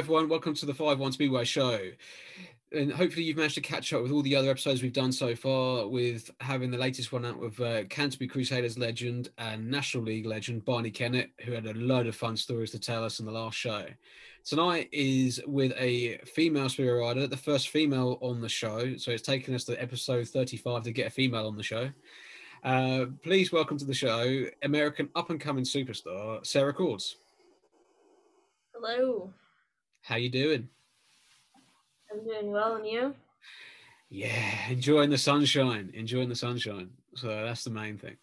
Five-1. Welcome to the Five-1 Speedway show. And hopefully you've managed to catch up with all the other episodes we've done so far, with having the latest one out with Canterbury Crusaders legend and National League legend Barney Kennett, who had a load of fun stories to tell us in the last show. Tonight is with a female speedway rider, the first female on the show. So it's taken us to episode 35 to get a female on the show. Please welcome to the show American up-and-coming superstar Sara Cords. Hello. How you doing? I'm doing well, and you? Yeah, enjoying the sunshine. So that's the main thing.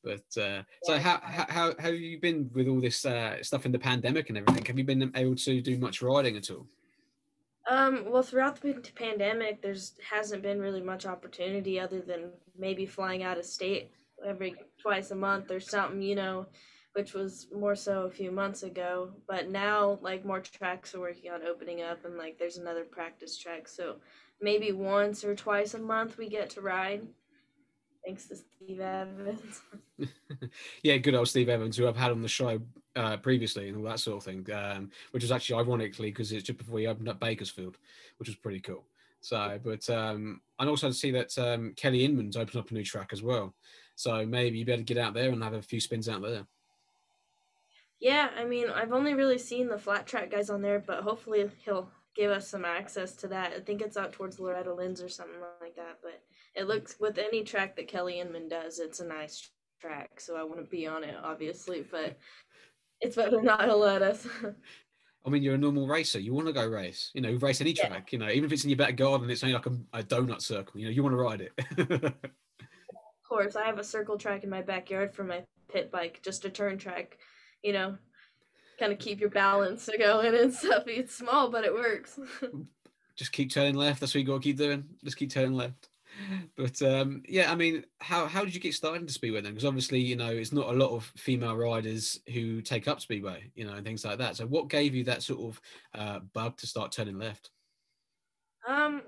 But so how have you been with all this stuff in the pandemic and everything? Have you been able to do much riding at all? Well, throughout the pandemic, there's hasn't been really much opportunity other than maybe flying out of state every twice a month or something, which was more so a few months ago. But now, like, more tracks are working on opening up, and like there's another practice track, so maybe once or twice a month we get to ride. Thanks to Steve Evans. Yeah, good old Steve Evans, who I've had on the show previously and all that sort of thing, which was actually ironically because it's just before he opened up Bakersfield, which was pretty cool. So, but and also to see that Kelly Inman's opened up a new track as well. So maybe you better get out there and have a few spins out there. Yeah, I mean, I've only really seen the flat track guys on there, but hopefully he'll give us some access to that. I think it's out towards Loretta Lynn's or something like that, but it looks, with any track that Kelly Inman does, it's a nice track, so I want to be on it, obviously, but it's better not to let us. I mean, you're a normal racer. You want to go race, race any Yeah, track, even if it's in your back garden, it's only like a donut circle, you want to ride it. of course, I have a circle track in my backyard for my pit bike, just a turn track, you know, kind of keep your balance going and stuff. It's small, but it works. Just keep turning left. That's what you got to keep doing. Just keep turning left. But yeah, I mean, how did you get started into Speedway then? Because obviously, it's not a lot of female riders who take up Speedway, and things like that. So what gave you that sort of bug to start turning left?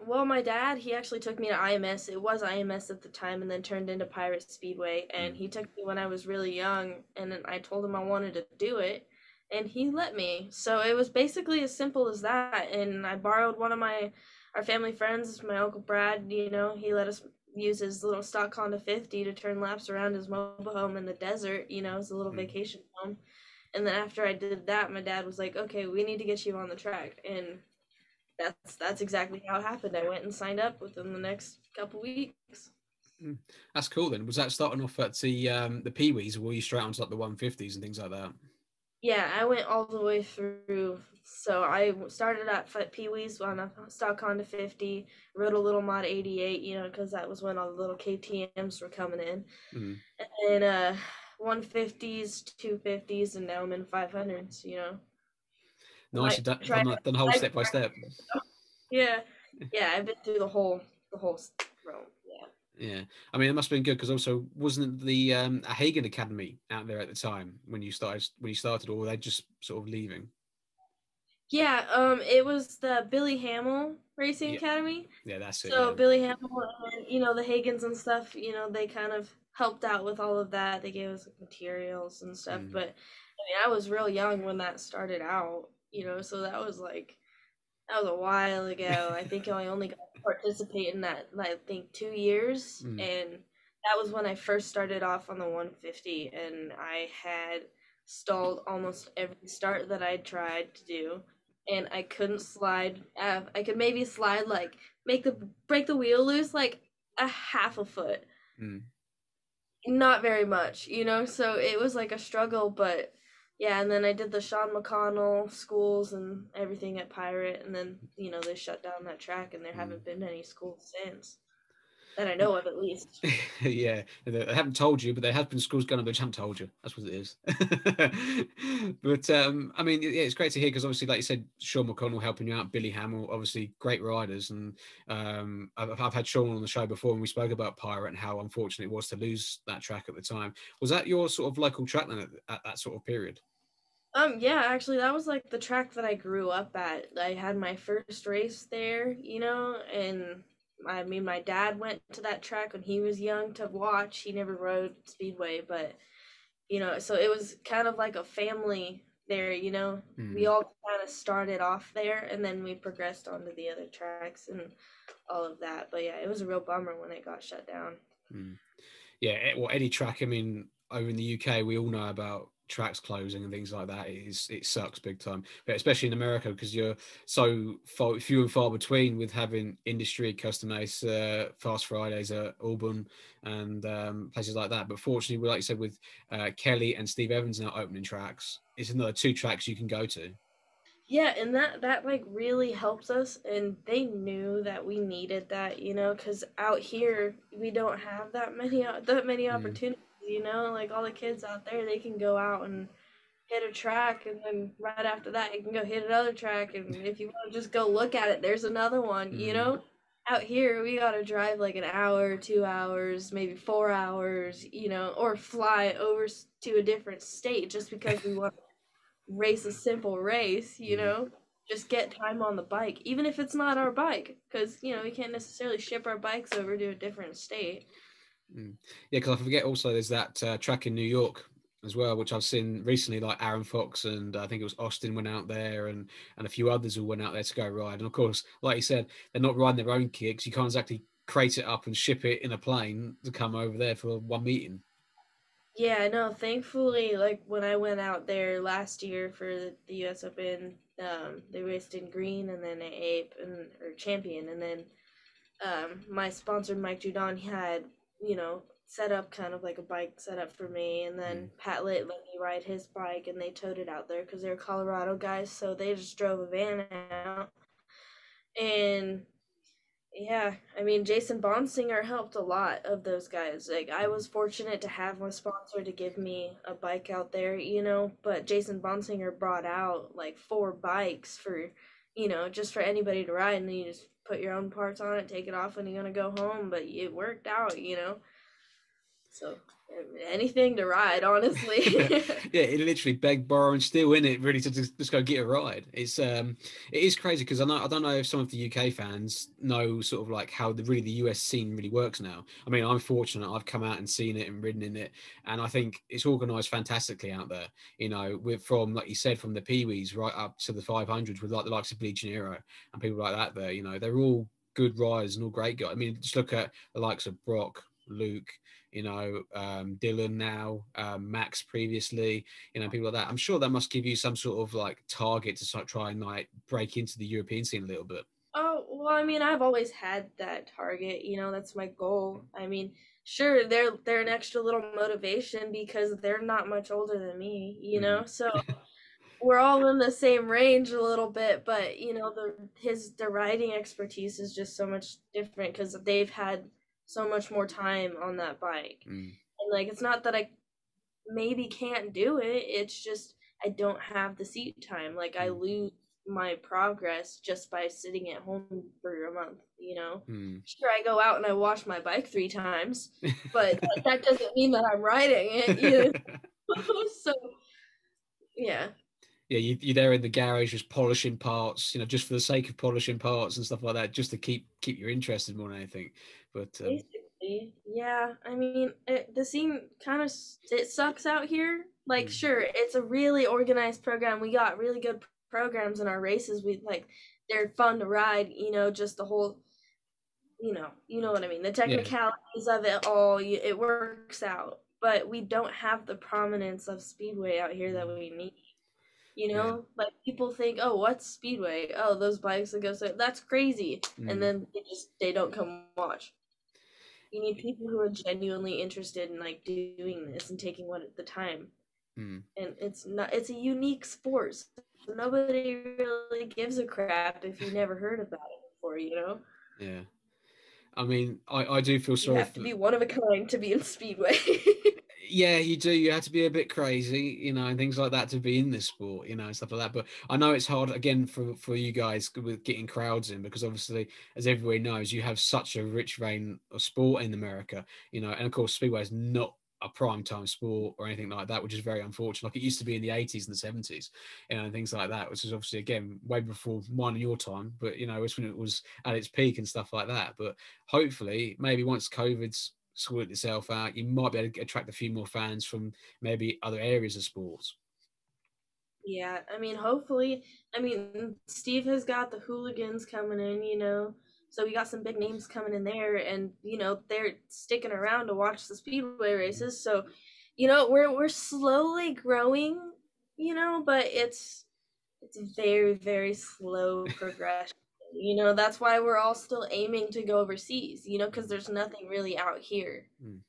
Well, my dad, he actually took me to IMS. It was IMS at the time and then turned into Pirate Speedway. And Mm. he took me when I was really young, and then I told him I wanted to do it, and he let me. So it was basically as simple as that. And I borrowed one of our family friends, my Uncle Brad, he let us use his little stock Honda 50 to turn laps around his mobile home in the desert, as a little Mm. vacation home. And then after I did that, my dad was like, "Okay, we need to get you on the track." And that's exactly how it happened. I went and signed up within the next couple weeks. Mm. That's cool then. Was that starting off at the Pee-wees, or were you straight onto like the 150s and things like that? Yeah, I went all the way through. So I started at Pee Wee's on a stock Honda 50, rode a little mod 88, because that was when all the little KTM's were coming in. Mm. And then 150s, 250s, and now I'm in 500s, Nice, you've done the whole step by step. Yeah. Yeah, I've been through the whole road. Yeah. Yeah, I mean, it must have been good because also wasn't it the Hagen Academy out there at the time when you started, or were they just sort of leaving? Yeah, it was the Billy Hamill Racing Yeah, Academy. yeah, that's it. So Yeah. Billy Hamill and the Hagens and stuff, they kind of helped out with all of that. They gave us like, materials and stuff. Mm. But I mean, I was real young when that started out, so that was a while ago. I think I only got to participate in that, I think, 2 years, Mm. and that was when I first started off on the 150, and I had stalled almost every start that I tried to do, and I couldn't slide. I could maybe slide, like, break the wheel loose like a half a foot, Mm. not very much, So it was like a struggle, but yeah. And then I did the Sean McConnell schools and everything at Pirate, and then they shut down that track, and there Mm. haven't been any schools since that I know of, at least. Yeah, they haven't told you, but there have been schools going on which haven't told you. That's what it is. But I mean, yeah, it's great to hear because obviously, like you said, Sean McConnell helping you out, Billy Hamill, obviously great riders, and I've had Sean on the show before, and we spoke about Pirate and how unfortunate it was to lose that track at the time. Was that your sort of local track then at that sort of period? Yeah, actually, that was like the track that I grew up at. I had my first race there, and I mean, my dad went to that track when he was young to watch. He never rode Speedway, but so it was kind of like a family there, you know. We Mm. all kind of started off there, and then we progressed onto the other tracks and all of that. But yeah, it was a real bummer when it got shut down. Mm. Yeah, well, any track. I mean, over in the UK, we all know about tracks closing and things like that. It sucks big time, but especially in America because you're so far, few and far between with having industry custom ace, Fast Fridays at Auburn and places like that. But fortunately, like you said, with Kelly and Steve Evans now opening tracks, it's another two tracks you can go to. Yeah, and that like really helps us, and they knew that we needed that, you know, because out here we don't have that many Mm. opportunities, you know, like all the kids out there, they can go out and hit a track, and then right after that you can go hit another track, and if you want to just go look at it, there's another one, you Mm. know. Out here we gotta drive like an hour, 2 hours, maybe 4 hours, you know, or fly over to a different state just because we want race a simple race, you Mm. know, just get time on the bike, even if it's not our bike, because, you know, we can't necessarily ship our bikes over to a different state. Mm. Yeah, because I forget also there's that track in New York as well, which I've seen recently, like Aaron Fox and I think it was Austin went out there and a few others who went out there to go ride. And of course, like you said, they're not riding their own kicks. You can't exactly crate it up and ship it in a plane to come over there for one meeting. Yeah, no, thankfully, like when I went out there last year for the US Open, they raced in green and then a ape and or champion, and then my sponsor Mike Judon had, you know, set up kind of like a bike setup for me, and then Mm. Pat Litt let me ride his bike, and they towed it out there because they're Colorado guys, so they just drove a van out, and yeah, I mean Jason Bonsinger helped a lot of those guys. Like I was fortunate to have my sponsor to give me a bike out there, you know, but Jason Bonsinger brought out like 4 bikes for, you know, just for anybody to ride, and then you just put your own parts on it, take it off when you're gonna go home, but it worked out, you know. So anything to ride, honestly. Yeah, it literally beg, borrow, and steal in it really to just go get a ride. It is crazy because I don't know if some of the UK fans know sort of like how really the US scene really works now. I mean, I'm fortunate; I've come out and seen it and ridden in it, and I think it's organised fantastically out there. You know, with from like you said, from the Pee-wees right up to the 500s with like the likes of Bleach and Hero and people like that. There, you know, they're all good riders and all great guys. I mean, just look at the likes of Brock, Luke, you know, Dylan now, Max previously, you know, people like that. I'm sure that must give you some sort of like target to start trying like break into the European scene a little bit. Oh, well, I mean, I've always had that target, you know, that's my goal. I mean, sure, they're an extra little motivation because they're not much older than me, you Mm. know. So we're all in the same range a little bit, but you know, the riding expertise is just so much different because they've had so much more time on that bike. Mm. And like it's not that I maybe can't do it. It's just I don't have the seat time. Like I Mm. lose my progress just by sitting at home for a month, you know. Mm. Sure, I go out and I wash my bike 3 times, but that doesn't mean that I'm riding it, you know. So yeah. Yeah, you're there in the garage just polishing parts, you know, just for the sake of polishing parts and stuff like that, just to keep you interested more than anything. But Basically, yeah. I mean, the scene kind of it sucks out here. Like, mm. sure, it's a really organized program. We got really good programs in our races. We like they're fun to ride. You know, just the whole, you know what I mean. The Yeah. technicalities of it all, it works out. But we don't have the prominence of Speedway out here that Mm. we need. You Yeah. know, like people think, oh, what's Speedway? Oh, those bikes that go so that's crazy, and Mm. then they don't come watch. You need people who are genuinely interested in like doing this and taking the time. Mm. And it's a unique sport. So nobody really gives a crap if you never heard about it before, you know? Yeah. I mean, I do feel You sorry have for. to be one of a kind to be in Speedway. Yeah, you do. You have to be a bit crazy, you know, and things like that to be in this sport, you know, and stuff like that. But I know it's hard again for you guys with getting crowds in because obviously, as everybody knows, you have such a rich vein of sport in America, you know, and of course, Speedway is not a prime time sport or anything like that, which is very unfortunate. Like it used to be in the 80s and the 70s, you know, and things like that, which is obviously again way before mine and your time, but you know, it's when it was at its peak and stuff like that. But hopefully, maybe once COVID's sorted itself out, you might be able to attract a few more fans from maybe other areas of sports. Yeah, I mean, hopefully, I mean, Steve has got the hooligans coming in, so we got some big names coming in there, and they're sticking around to watch the speedway races. So, we're slowly growing, but it's very, very slow progression. That's why we're all still aiming to go overseas, because there's nothing really out here, Mm.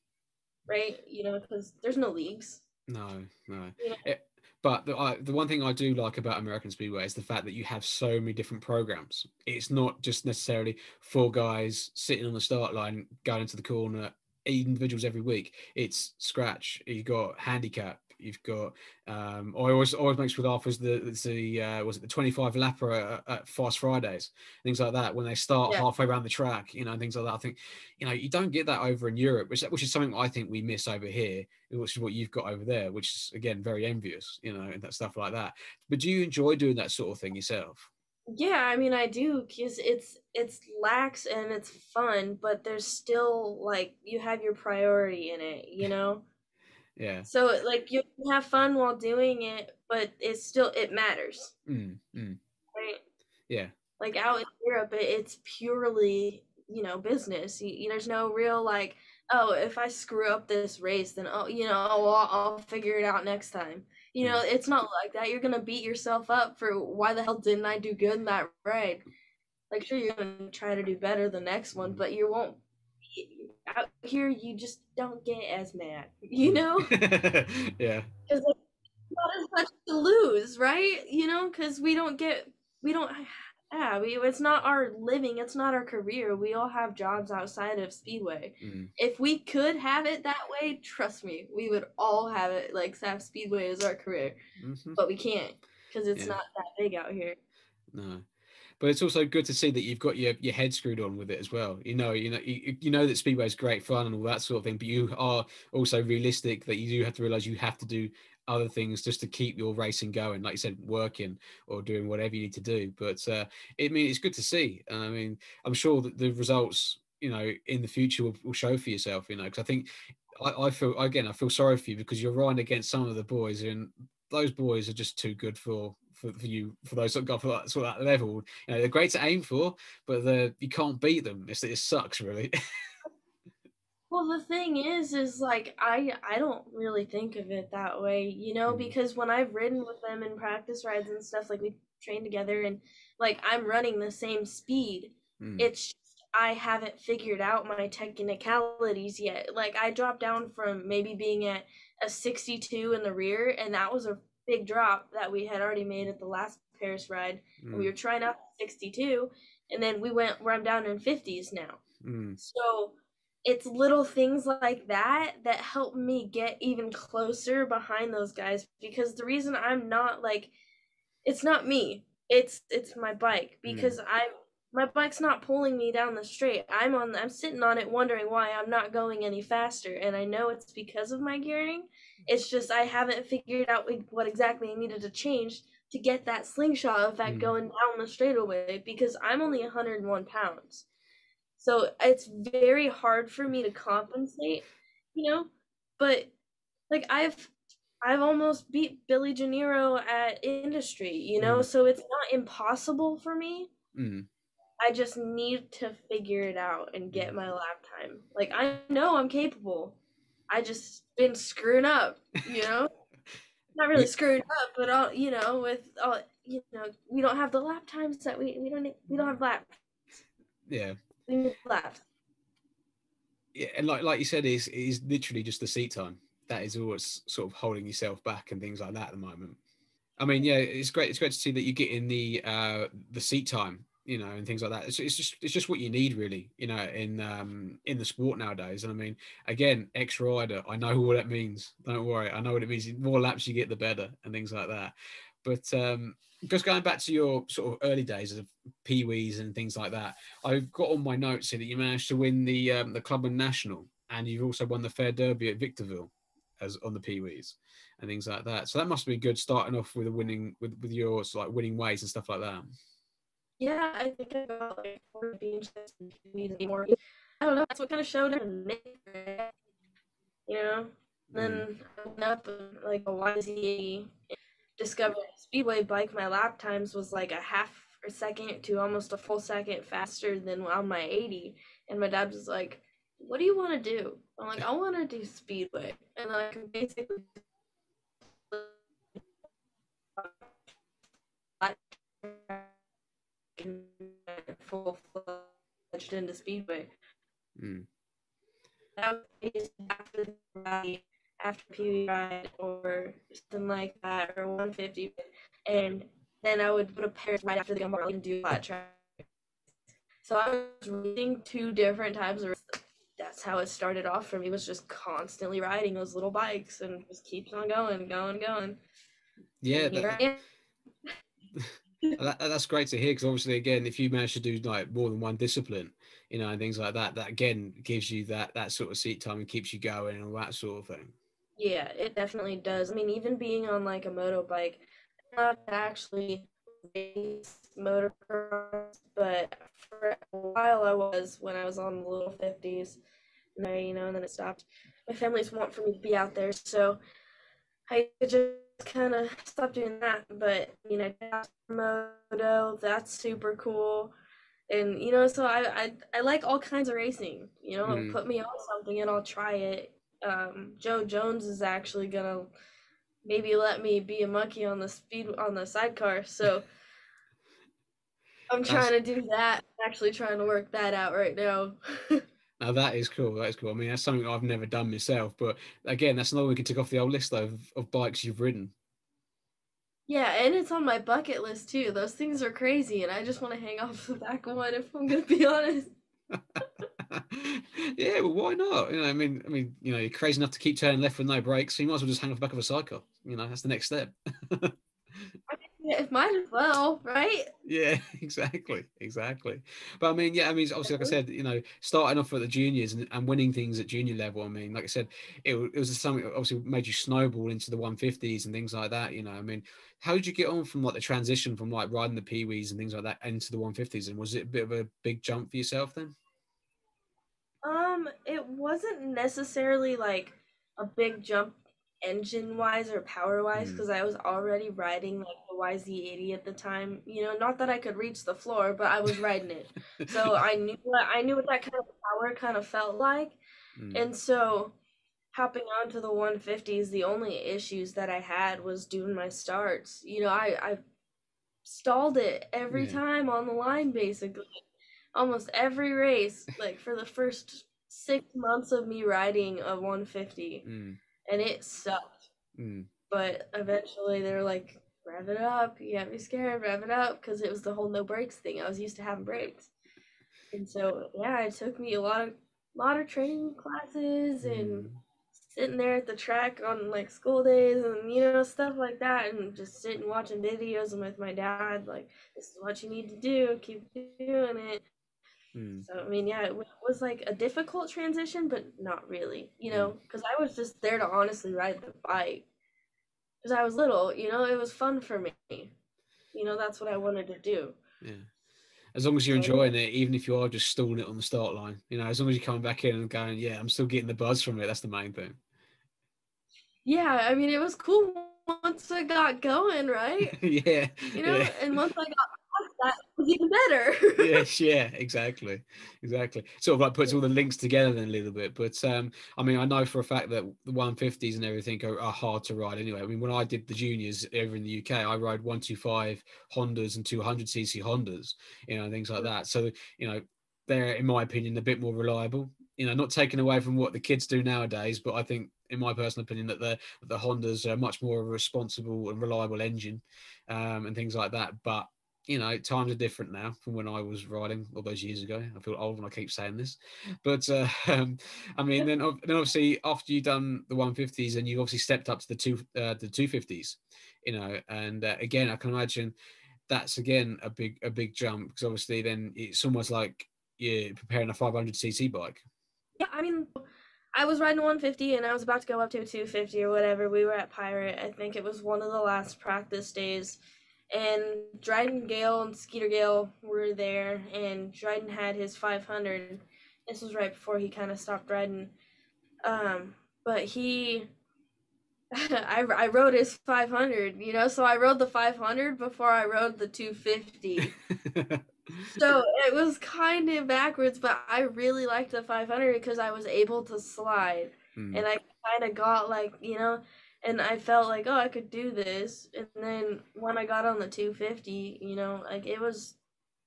right? Because there's no leagues. No, no. You know? But the one thing I do like about American Speedway is the fact that you have so many different programs. It's not just necessarily four guys sitting on the start line, going into the corner, individuals every week. It's scratch. You've got handicap. You've got. I always makes me laugh was the was it the 25 lapper at Fast Fridays, things like that when they start Yeah. halfway around the track, things like that. I think, you don't get that over in Europe, which is something I think we miss over here, which is what you've got over there, which is again very envious, and that stuff like that. But do you enjoy doing that sort of thing yourself? Yeah, I mean I do because it's lax and it's fun, but there's still like you have your priority in it. Yeah. So like you can have fun while doing it, but it matters, Mm, mm, right? yeah. Like out in Europe, it's purely business. There's no real like, oh, if I screw up this race, then I'll figure it out next time. Mm, It's not like that. You're gonna beat yourself up for why the hell didn't I do good in that ride? Like, sure, you're gonna try to do better the next one, mm, but you won't. Out here, you just don't get as mad, mm. Yeah. because not as much to lose, right? Because we don't, yeah, it's not our living, it's not our career. We all have jobs outside of Speedway. Mm, If we could have it that way, trust me, we would all have it like have Speedway as our career, hmm. but we can't because it's Yeah. not that big out here. No. But it's also good to see that you've got your head screwed on with it as well. You know that speedway is great fun and all that sort of thing, but you are also realistic that you do have to realize you have to do other things just to keep your racing going, like you said, working or doing whatever you need to do. But it's good to see. I mean, I'm sure that the results, in the future will show for yourself. Because I think I feel sorry for you because you're riding against some of the boys, and those boys are just too good for you, for those that got for that sort of that level. They're great to aim for, but you can't beat them. It sucks really. Well, the thing is like I don't really think of it that way, Mm, because when I've ridden with them in practice rides and stuff, like we train together and like I'm running the same speed. mm, It's just I haven't figured out my technicalities yet. Like I dropped down from maybe being at a 62 in the rear, and that was a big drop that we had already made at the last Paris ride, and we mm, were trying out 62, and then we went where I'm down in 50s now. mm, So it's little things like that that help me get even closer behind those guys, because the reason I'm not like, it's not me. It's my bike, mm, because my bike's not pulling me down the straight. I'm sitting on it wondering why I'm not going any faster, and I know it's because of my gearing. It's just I haven't figured out what exactly I needed to change to get that slingshot effect mm, going down the straightaway, because I'm only 101 pounds. So it's very hard for me to compensate, you know, but like I've almost beat Billy Janiro at industry, mm, so it's not impossible for me. mm, I just need to figure it out and get mm. my lap time. Like I know I'm capable. I just been screwing up, Not really We- screwing up, but all, with all, we don't have the lap times that we don't have yeah, we need laps. yeah, and like you said, is literally just the seat time. That is all it's sort of holding yourself back and things like that at the moment. I mean, yeah, it's great. It's great to see that you get in the seat time, and things like that. It's just what you need, really, in the sport nowadays. And I mean, again, ex rider, I know what that means. Don't worry, I know what it means. The more laps you get, the better, and things like that. But just going back to your sort of early days of peewees and things like that, I've got on my notes here that you managed to win the Clubman National, and you've also won the Fair Derby at Victorville as on the peewees and things like that. So that must be good starting off with a winning with your like winning ways and stuff like that. Yeah, I think I got like 40 beans anymore. I don't know. That's what kind of showed up in Nick, you know. Mm, Then I went up and like a YZ80. discovering Speedway bike, my lap times was like a half a second to almost a full second faster than on my 80. And my dad was like, "What do you want to do?" I'm like, "I want to do Speedway." And like basically full fledged into Speedway. Mm. That was after the ride, after PB ride or something like that, or 150, and then I would go to Paris right after the Gun Bar and do flat track. So I was riding two different types of. That's how it started off for me. Was just constantly riding those little bikes and just keeps on going, going, going. And Yeah, here I am. that's great to hear, because obviously, again, if you manage to do like more than one discipline, and things like that, that again gives you that sort of seat time and keeps you going and all that sort of thing. Yeah, it definitely does. I mean, even being on like a motorbike, not actually race motocross, but for a while I was when I was on the little 50s. And and then it stopped. My family's want for me to be out there, so I just kind of stopped doing that. But moto, that's super cool. And so I like all kinds of racing. Mm. Put me on something and I'll try it. Joe Jones is actually gonna maybe let me be a monkey on the sidecar. So I'm trying That's to do that. Actually trying to work that out right now. Now that is cool. That is cool. I mean, that's something I've never done myself, but again, that's another we can tick off the old list though of bikes you've ridden. Yeah, and it's on my bucket list too. Those things are crazy, and I just want to hang off the back of one if I'm gonna be honest. Yeah, well, why not? You're crazy enough to keep turning left with no brakes, so you might as well just hang off the back of a cycle. That's the next step. I mean, yeah, it might as well, right? Yeah, exactly. But I mean, yeah, I mean, obviously, like I said, starting off at the juniors and winning things at junior level. I mean, like I said, it was something that obviously made you snowball into the 150s and things like that. I mean, how did you get on from like the transition from like riding the peewees and things like that into the 150s? And was it a bit of a big jump for yourself then? It wasn't necessarily like a big jump engine wise or power wise Mm. because I was already riding like the YZ80 at the time. Not that I could reach the floor, but I was riding it. So I knew what that kind of power kind of felt like. Mm. And so hopping onto the 150s, the only issues that I had was doing my starts. I stalled it every Yeah. time on the line basically. Almost every race, like for the first 6 months of me riding a 150, Mm. and it sucked. Mm. But eventually they're like, rev it up. You can't be scared, rev it up, because it was the whole no brakes thing. I was used to having brakes. And so yeah, it took me a lot of training classes and Mm. sitting there at the track on like school days and stuff like that, and just sitting watching videos and with my dad like, this is what you need to do, keep doing it. Mm. So I mean, yeah, it was like a difficult transition, but not really, Mm. because I was just there to honestly ride the bike. Because I was little, it was fun for me. That's what I wanted to do. Yeah. As long as you're So yeah. enjoying it, even if you are just stalling it on the start line, as long as you're coming back in and going, yeah, I'm still getting the buzz from it. That's the main thing. Yeah, I mean, it was cool once I got going, right? Yeah, yeah. And once I got past that, it was even better. Yes, yeah, exactly. Sort of like puts all the links together then a little bit. But I mean, I know for a fact that the 150s and everything are hard to ride anyway. I mean, when I did the juniors over in the UK, I rode 125 Hondas and 200cc Hondas, things like that. So they're, in my opinion, a bit more reliable. Not taking away from what the kids do nowadays, but I think, in my personal opinion, that the Hondas are much more of a responsible and reliable engine, and things like that. But times are different now from when I was riding all those years ago. I feel old when I keep saying this, but I mean, then obviously after you've done the 150s and you've obviously stepped up to the 250s, and again, I can imagine that's again a big jump, because obviously then it's almost like you're preparing a 500cc bike. Yeah, I mean, I was riding a 150 and I was about to go up to a 250 or whatever. We were at Pirate. I think it was one of the last practice days. And Dryden Gale and Skeeter Gale were there, and Dryden had his 500. This was right before he kind of stopped riding. But he I rode his 500, you know, so I rode the 500 before I rode the 250. So it was kind of backwards, but I really liked the 500 because I was able to slide. And Mm. I kind of got like, you know, and I felt like, oh, I could do this. And then when I got on the 250, you know, like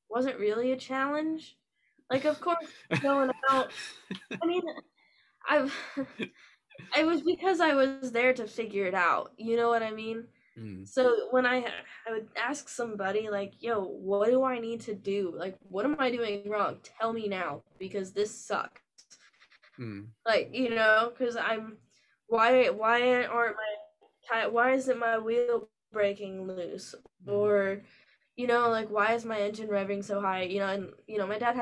wasn't really a challenge. Like, of course, going out, I mean, I've, it was because I was there to figure it out. You know what I mean? Mm. So when I would ask somebody like, "Yo, what do I need to do? Like, what am I doing wrong? Tell me now because this sucks." Mm. Like, you know, because why aren't why isn't my wheel breaking loose? Mm. Or, you know, like why is my engine revving so high? You know, and you know, my dad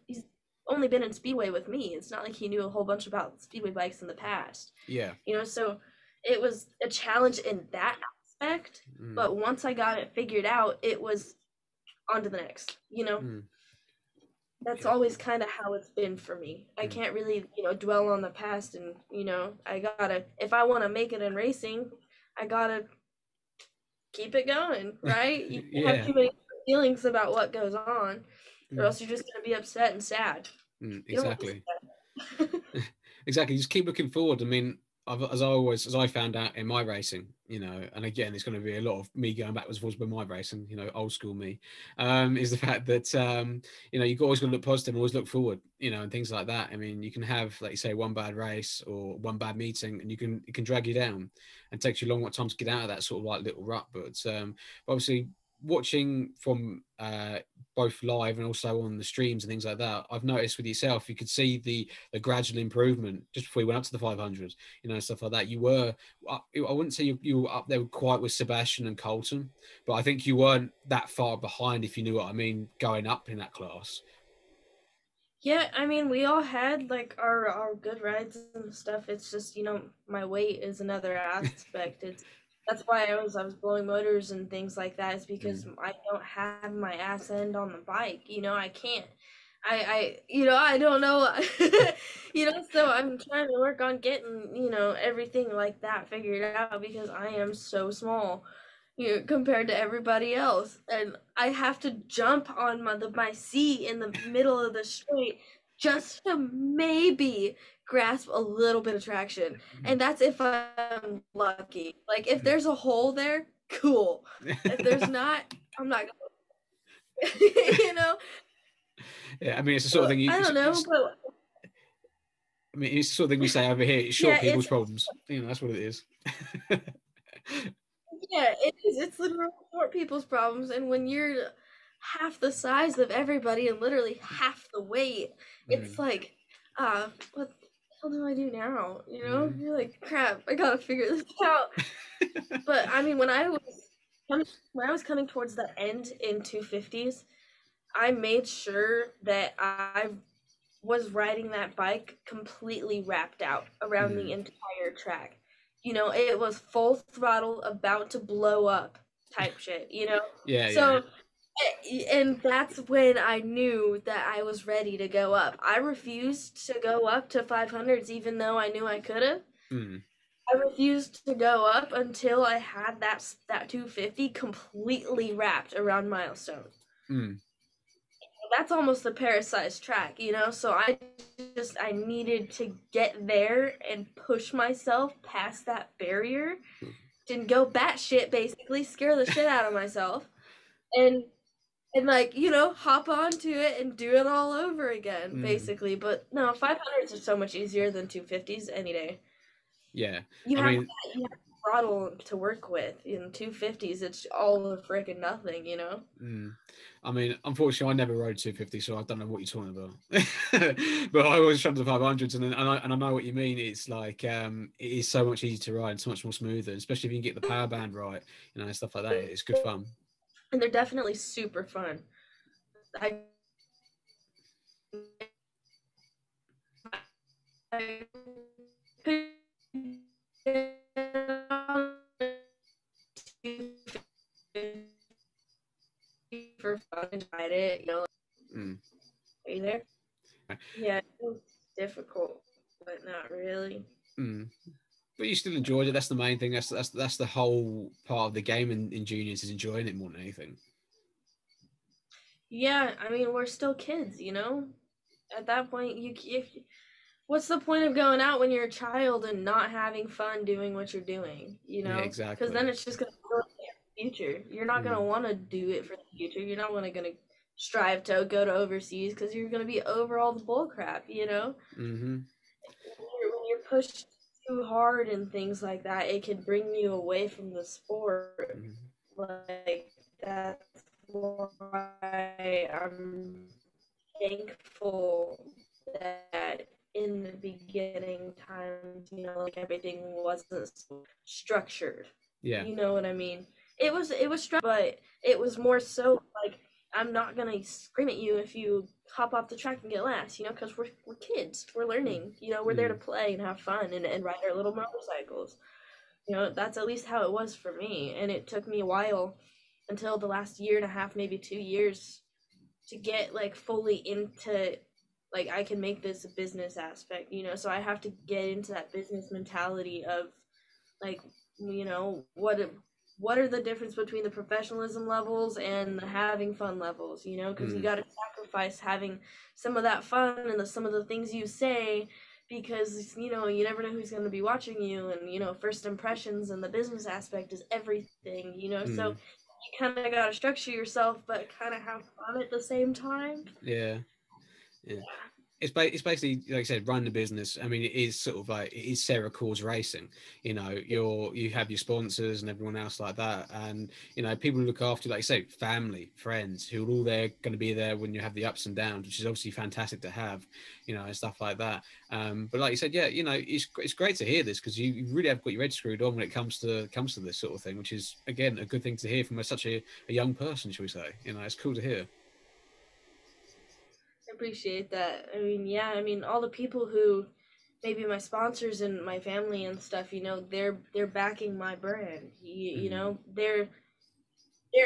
he's only been in Speedway with me. It's not like he knew a whole bunch about Speedway bikes in the past. Yeah. You know, so it was a challenge in that aspect, Mm. but once I got it figured out, it was on to the next, you know? Mm. That's Yeah. always kind of how it's been for me. I Mm. can't really, you know, dwell on the past and, you know, I gotta, if I want to make it in racing, I gotta keep it going, right? You can't have Yeah. too many feelings about what goes on, or Mm. else you're just gonna be upset and sad. Mm. You don't want to be Exactly. sad. Exactly. Just keep looking forward. I mean, as I found out in my racing, you know, and again, it's going to be a lot of me going backwards and forwards with my racing, you know, old school me, is the fact that, you know, you've always got to look positive and always look forward, you know, and things like that. I mean, you can have, like you say, one bad race or one bad meeting and it can drag you down and takes you a long time to get out of that sort of like little rut. But obviously, watching from both live and also on the streams and things like that, I've noticed with yourself, you could see the gradual improvement just before you went up to the 500, you know, stuff like that. You were, I wouldn't say you were up there quite with Sebastian and Colton, but I think you weren't that far behind, if you knew what I mean, going up in that class. Yeah, I mean, we all had like our good rides and stuff. It's just, you know, my weight is another aspect. It's That's why I was blowing motors and things like that. Is because Mm. I don't have my ass end on the bike. You know, I can't. You know, I don't know. You know, so I'm trying to work on getting, you know, everything like that figured out because I am so small, you know, compared to everybody else. And I have to jump on my seat in the middle of the straight just to maybe grasp a little bit of traction. And that's if I'm lucky. Like if there's a hole there, cool. If there's not, I'm not gonna, you know. Yeah, I mean, it's the sort of thing I don't know, but I mean, it's the sort of thing we say over here. It's short yeah, people's it's problems. You know, that's what it is. yeah, it is. It's literally short people's problems, and when you're half the size of everybody and literally half the weight, it's Mm. like, what the hell do I do now? You know, Mm. you're like, crap, I gotta figure this out. But I mean, coming, when I was coming towards the end in 250s, I made sure that I was riding that bike completely wrapped out around the Mm. entire track. You know, it was full throttle, about to blow up type shit, you know? Yeah, yeah. So, and that's when I knew that I was ready to go up. I refused to go up to 500s even though I knew I could have. Mm. I refused to go up until I had that 250 completely wrapped around Milestone. Mm. That's almost the Paris-sized track, you know? So I needed to get there and push myself past that barrier and go batshit, basically, scare the shit out of myself, and like, you know, hop onto it and do it all over again, Mm. basically. But no, 500s are so much easier than 250s any day. Yeah. You I have mean, you have throttle to work with. In 250s, it's all freaking nothing, you know? mm. I mean, unfortunately, I never rode 250, so I don't know what you're talking about. But I always shot the 500s, and I know what you mean. It's like it is so much easier to ride, and so much more smoother, especially if you can get the power band right, you know, and stuff like that. It's good fun. And they're definitely super fun. I I could for fun and tried it, you know. Mm. Are you there? Yeah, it was difficult, but not really. Mm. But you still enjoyed it. That's the main thing. That's the whole part of the game in juniors, is enjoying it more than anything. Yeah, I mean, we're still kids, you know? At that point, what's the point of going out when you're a child and not having fun doing what you're doing, you Yeah, know? Because then exactly. it's just going to ruin your future. You're not going to Mm, want to do it for the future. You're not going to strive to go to overseas because you're going to be over all the bull crap, you know? mm-hmm. When you're pushed too hard and things like that, it can bring you away from the sport. Mm-hmm. Like, that's why I'm thankful that in the beginning times, like everything wasn't so structured. Yeah. You know what I mean? It was structured, but it was more so like I'm not gonna scream at you if you hop off the track and get last, because we're kids, we're learning, we're there to Mm, play and have fun and ride our little motorcycles. That's at least how it was for me, and it took me a while until the last year and a half, maybe 2 years, to get like fully into like I can make this a business aspect, so I have to get into that business mentality of like what are the difference between the professionalism levels and the having fun levels, because you mm, got to sacrifice having some of that fun and some of the things you say, because you never know who's going to be watching you, and first impressions and the business aspect is everything, so mm. you kind of got to structure yourself but kind of have fun at the same time. Yeah. Yeah. It's basically, like I said, run the business. I mean, it is sort of like, it is Sara Cords racing. You have your sponsors and everyone else like that, and people who look after you, like you say, family, friends, who are all there, going to be there when you have the ups and downs, which is obviously fantastic to have, and stuff like that. But like you said, yeah, it's great to hear this, because you really have got your head screwed on when it comes to this sort of thing, which is again a good thing to hear from such a young person, shall we say? It's cool to hear. I appreciate that. I mean, yeah, I mean, all the people who maybe my sponsors and my family and stuff, they're backing my brand. Mm, Their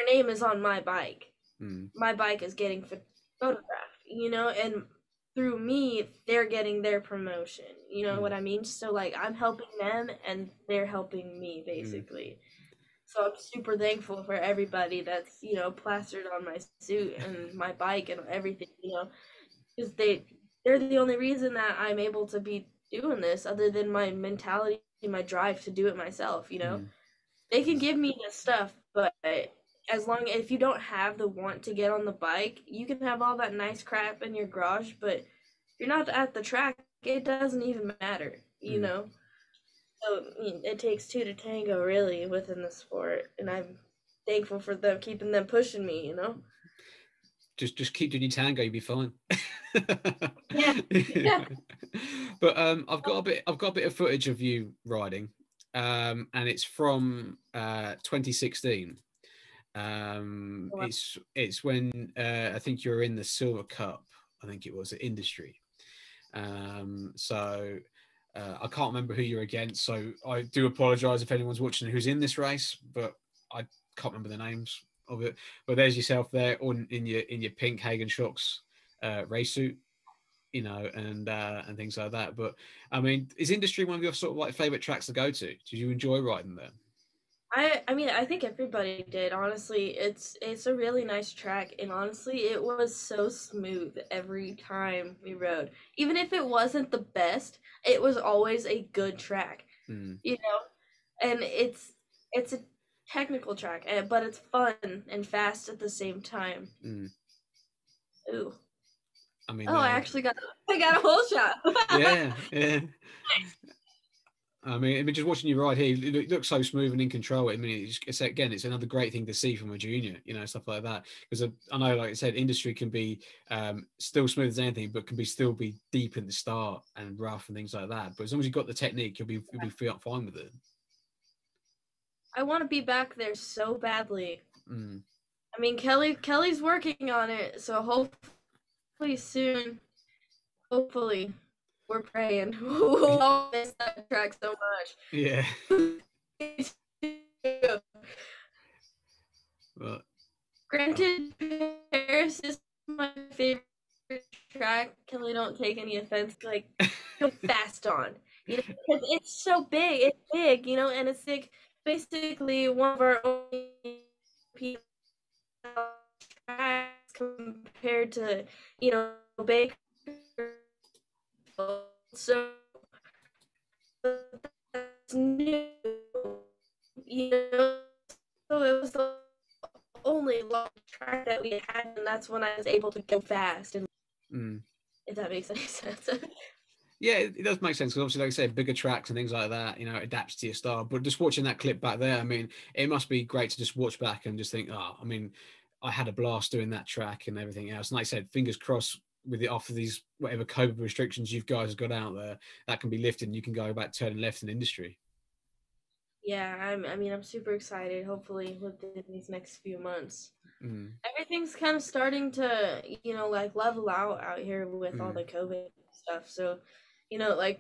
name is on my bike. mm, My bike is getting photographed, and through me, they're getting their promotion. You know what mm, I mean? So like I'm helping them and they're helping me mm, basically. So I'm super thankful for everybody that's, plastered on my suit and my bike and everything, because they're the only reason that I'm able to be doing this, other than my mentality, my drive to do it myself. mm, They can give me the stuff, but as long if you don't have the want to get on the bike, you can have all that nice crap in your garage, but if you're not at the track, it doesn't even matter. mm. So it takes two to tango, really, within the sport, and I'm thankful for them keeping them pushing me. Just keep doing your tango, you'll be fine. Yeah, yeah. But I've got a bit of footage of you riding, and it's from 2016. It's when I think you're in the Silver Cup. I think it was at Industry. So I can't remember who you're against. So I do apologise if anyone's watching who's in this race, but I can't remember the names of it. But there's yourself there, on in your pink Hagen Shocks race suit, and things like that. But I mean, is Industry one of your sort of like favourite tracks to go to? Did you enjoy riding there? I mean, I think everybody did. Honestly, it's a really nice track, and honestly, it was so smooth every time we rode. Even if it wasn't the best, it was always a good track. Mm, You know, and it's a technical track, but it's fun and fast at the same time. mm. Ooh. I mean, Oh, I got a whole shot. yeah, yeah. I mean, just watching you ride here, you look so smooth and in control. I mean, it's another great thing to see from a junior, stuff like that. Because I know, like I said, Industry can be still smooth as anything, but can still be deep in the start and rough and things like that. But as long as you've got the technique, you'll be fine with it. I want to be back there so badly. Mm. I mean, Kelly's working on it, so hopefully soon. Hopefully, we're praying. We'll all miss that track so Yeah, much. but Granted, Paris is my favorite track. Kelly, don't take any offense. Like, go fast on. you know, because it's so big. It's big, you know, and it's like basically one of our only people tracks compared to, you know, Baker. So that's new, you know. So it was the only long track that we had, and that's when I was able to go fast. And Mm. if that makes any sense. Yeah, it does make sense because obviously, like I said, bigger tracks and things like that, it adapts to your style. But just watching that clip back there, I mean, it must be great to just watch back and just think, oh, I mean, I had a blast doing that track and everything else. And like I said, fingers crossed with it after these whatever COVID restrictions you guys have got out there, that can be lifted and you can go back turning left in industry. Yeah, I mean, I'm super excited. Hopefully, within these next few months, Mm, everything's kind of starting to, you know, like level out here with all mm, the COVID stuff. So, you know, like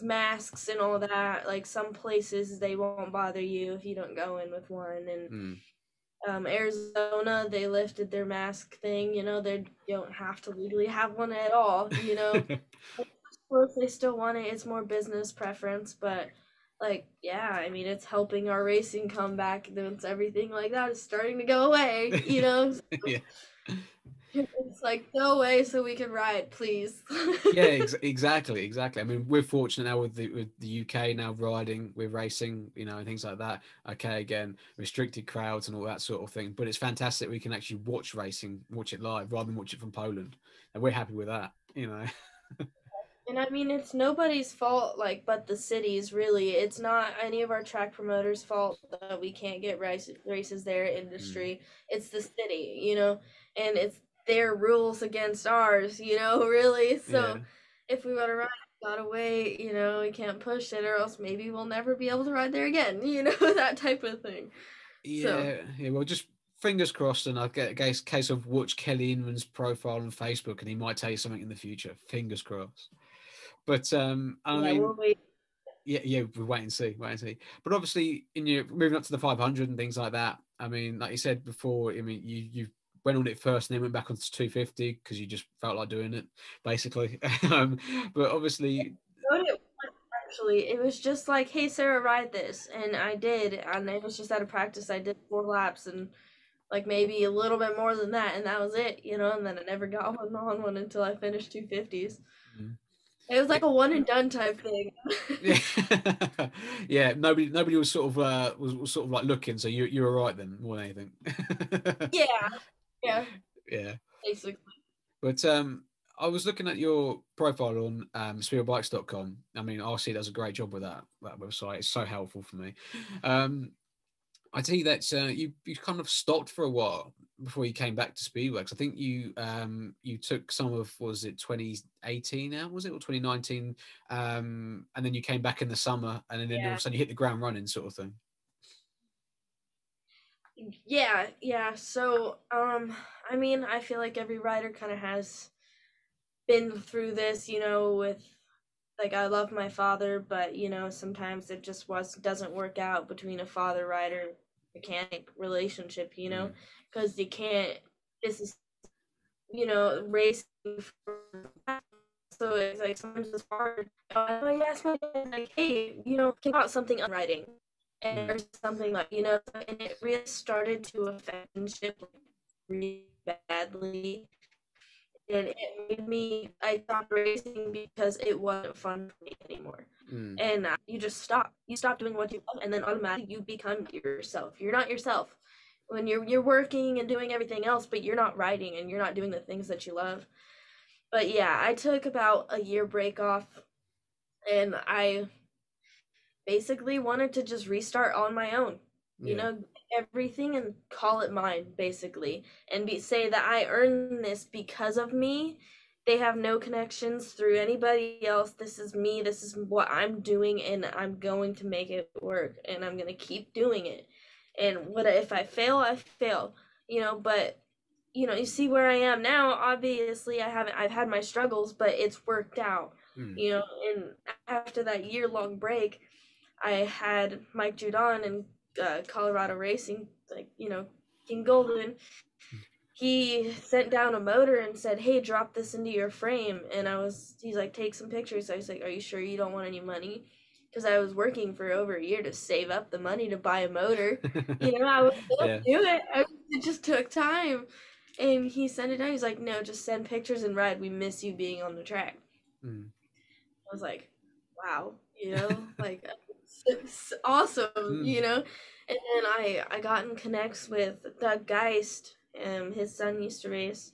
masks and all that. Like some places they won't bother you if you don't go in with one. And mm. Arizona, they lifted their mask thing. You know, they don't have to legally have one at all. You know, of course they still want it. It's more business preference, but like, yeah, I mean, it's helping our racing come back. Once everything like that is starting to go away. You know, Yeah. it's like go away so we can ride, please. Yeah, exactly. I mean, we're fortunate now with the UK now riding, we're racing, and things like that. Okay, again, restricted crowds and all that sort of thing, but it's fantastic we can actually watch racing, watch it live rather than watch it from Poland, and we're happy with that. And I mean, it's nobody's fault, like, but the city's really. It's not any of our track promoters' fault that we can't get races there, Mm, industry. It's the city, you know, and it's their rules against ours, you know, really. yeah, So if we want to ride, gotta wait, you know, we can't push it, or else maybe we'll never be able to ride there again, you know, that type of thing. So, yeah. Well, just fingers crossed, and I'll get a case of watch Kelly Inman's profile on Facebook, and he might tell you something in the future. Fingers crossed. But I yeah, mean, we'll wait. yeah, we wait and see. But obviously, in your moving up to the 500 and things like that, I mean, like you said before, I mean, you went on it first and then went back on to 250 because you just felt like doing it, basically. But obviously, Actually, it was just like, hey, Sarah, ride this. And I did. And it was just out of practice. I did 4 laps and like maybe a little bit more than that. And that was it, you know. And then I never got on one until I finished 250s. mm, It was like it, a one and done type thing. yeah, yeah. Nobody was sort of was sort of like looking, so you were right then more than anything. Yeah, yeah, Yeah. basically. But I was looking at your profile on speedwaybikes.com. I mean, RC does a great job with that website. It's so helpful for me. Um, I tell you that you kind of stopped for a while before you came back to Speedway. 'Cause I think you took some of, was it 2018 now, was it, or 2019? And then you came back in the summer, and then all of Yeah. a sudden you hit the ground running, sort of thing. Yeah. So, I mean, I feel like every rider kind of has been through this, you know, with like I love my father, but you know, sometimes it just doesn't work out between a father rider mechanic relationship, you know, Mm, because you can't. This is, you know, racing. So it's like sometimes it's hard. I asked my dad, like, hey, you know, think about something on writing, and mm, or something like, you know, and it really started to affect friendship really badly, and it made me. I stopped racing because it wasn't fun for me anymore. mm, And you just stop. You stop doing what you love, and then automatically you become yourself. You're not yourself when you're working and doing everything else, but you're not writing and you're not doing the things that you love. But yeah, I took about a year break off, and I basically wanted to just restart on my own. You yeah. know, everything and call it mine, basically, and say that I earned this because of me. They have no connections through anybody else. This is me. This is what I'm doing, and I'm going to make it work, and I'm going to keep doing it. And what if I fail? I fail. You know, but you know, you see where I am now. Obviously, I've had my struggles, but it's worked out. Mm. You know, and after that year long break, I had Mike Judon and Colorado Racing, like, you know, King Golden. he sent down a motor and said, "Hey, drop this into your frame." And he's like, "Take some pictures." So I was like, "Are you sure you don't want any money?" Because I was working for over a year to save up the money to buy a motor. I was gonna Yeah. do it. It just took time. And he sent it down. He's like, "No, just send pictures and ride. We miss you being on the track." Mm. I was like, "Wow," like it's awesome, Mm. And then I got in connects with Doug Geist. His son used to race,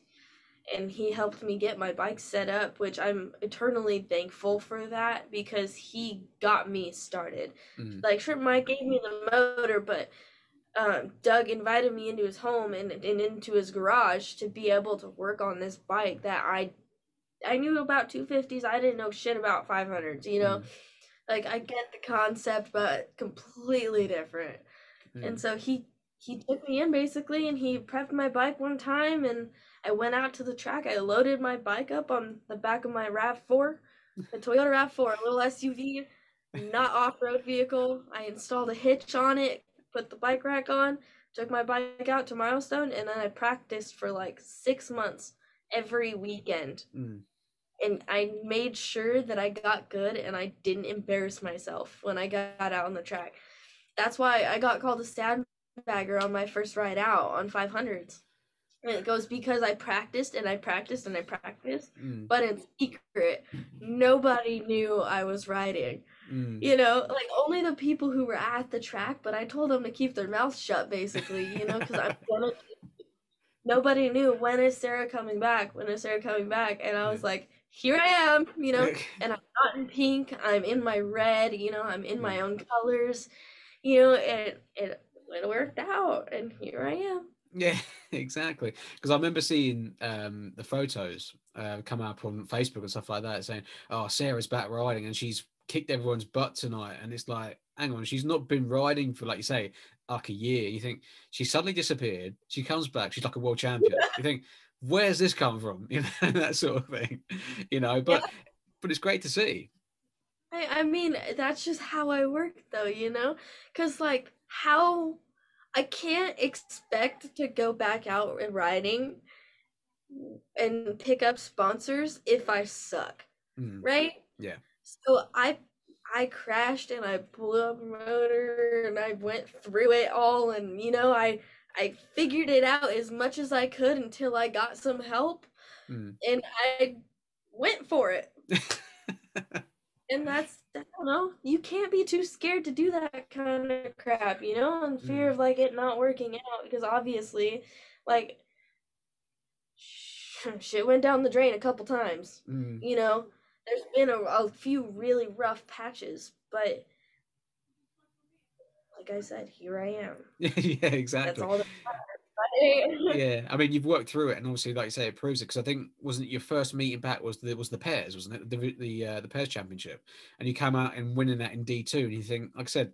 and he helped me get my bike set up, which I'm eternally thankful for that because he got me started. Mm. Like, sure, Mike gave me the motor, but Doug invited me into his home and into his garage to be able to work on this bike that I knew about 250s. I didn't know shit about 500s, Mm. Like, I get the concept, but completely different. And Mm. so he took me in basically, and he prepped my bike one time, and I went out to the track. I loaded my bike up on the back of my RAV4, the Toyota RAV4, a little SUV, not off-road vehicle. I installed a hitch on it, put the bike rack on, took my bike out to Milestone, and then I practiced for like 6 months every weekend. Mm. And I made sure that I got good and I didn't embarrass myself when I got out on the track. That's why I got called a sandbagger on my first ride out on 500s. And it goes because I practiced and I practiced and I practiced, Mm. but in secret, nobody knew I was riding. Mm. Like only the people who were at the track, but I told them to keep their mouths shut basically, because nobody knew when is Sara coming back, when is Sara coming back, and I was like, here I am, and I'm not in pink, I'm in my red, I'm in my own colors, and it worked out, and here I am. Yeah, exactly. Because I remember seeing the photos come up on Facebook and stuff like that, saying, "Oh, Sarah's back riding, and she's kicked everyone's butt tonight." And it's like, hang on, she's not been riding for, like you say, like a year. You think she suddenly disappeared. She comes back. She's like a world champion. You think, where's this come from? That sort of thing. Yeah. But it's great to see. I mean, that's just how I work, though, because like how I can't expect to go back out and riding and pick up sponsors if I suck, Mm. right? Yeah. So I crashed and I blew up a motor and I went through it all, and I figured it out as much as I could until I got some help, Mm. and I went for it. And that's, I don't know, you can't be too scared to do that kind of crap, and fear of like it not working out, because obviously, like, shit went down the drain a couple times. Mm. There's been a few really rough patches, but like I said, here I am. Yeah, That's exactly. all that matters. Yeah, I mean, you've worked through it, and obviously, like you say, it proves it. Because I think wasn't it your first meeting back was the pairs, wasn't it? The pairs championship, and you come out and winning that in D2, and you think, like I said,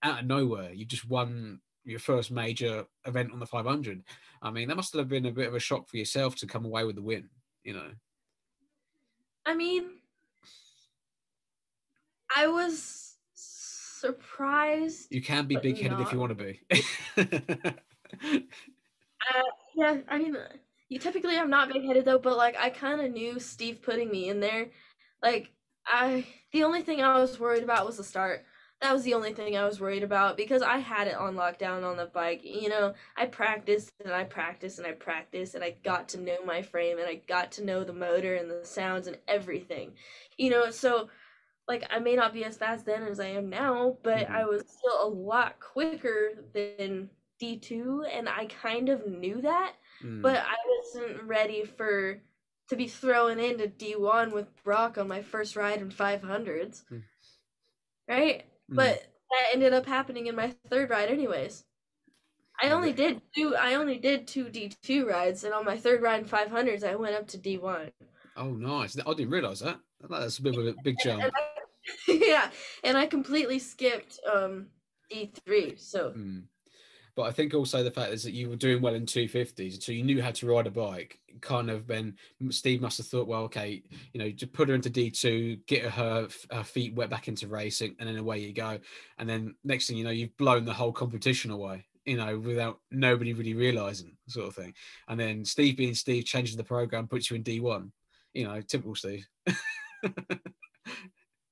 out of nowhere, you just won your first major event on the 500. I mean, that must have been a bit of a shock for yourself to come away with the win. I mean, I was surprised, You can be but big-headed if you not. want to be. Yeah, I mean, typically I'm not big-headed though, but like I kind of knew Steve putting me in there. Like the only thing I was worried about was the start. That was the only thing I was worried about because I had it on lockdown on the bike. I practiced and I practiced and I practiced and I got to know my frame and I got to know the motor and the sounds and everything. So like I may not be as fast then as I am now, but I was still a lot quicker than D2, and I kind of knew that, but I wasn't ready to be thrown into D1 with Brock on my first ride in 500s, right? But that ended up happening in my third ride anyways. I only did two D2 rides, and on my third ride in 500s, I went up to D1. Oh, nice! I didn't realize that. That's a bit of a big jump. Yeah, and I completely skipped D3. So, but I think also the fact is that you were doing well in 250s, so you knew how to ride a bike. Kind of, then Steve must have thought, well, okay, to put her into D2, get her feet wet back into racing, and then away you go. And then next thing you know, you've blown the whole competition away. without nobody really realizing, sort of thing. And then Steve being Steve changes the program, puts you in D1. Typical Steve.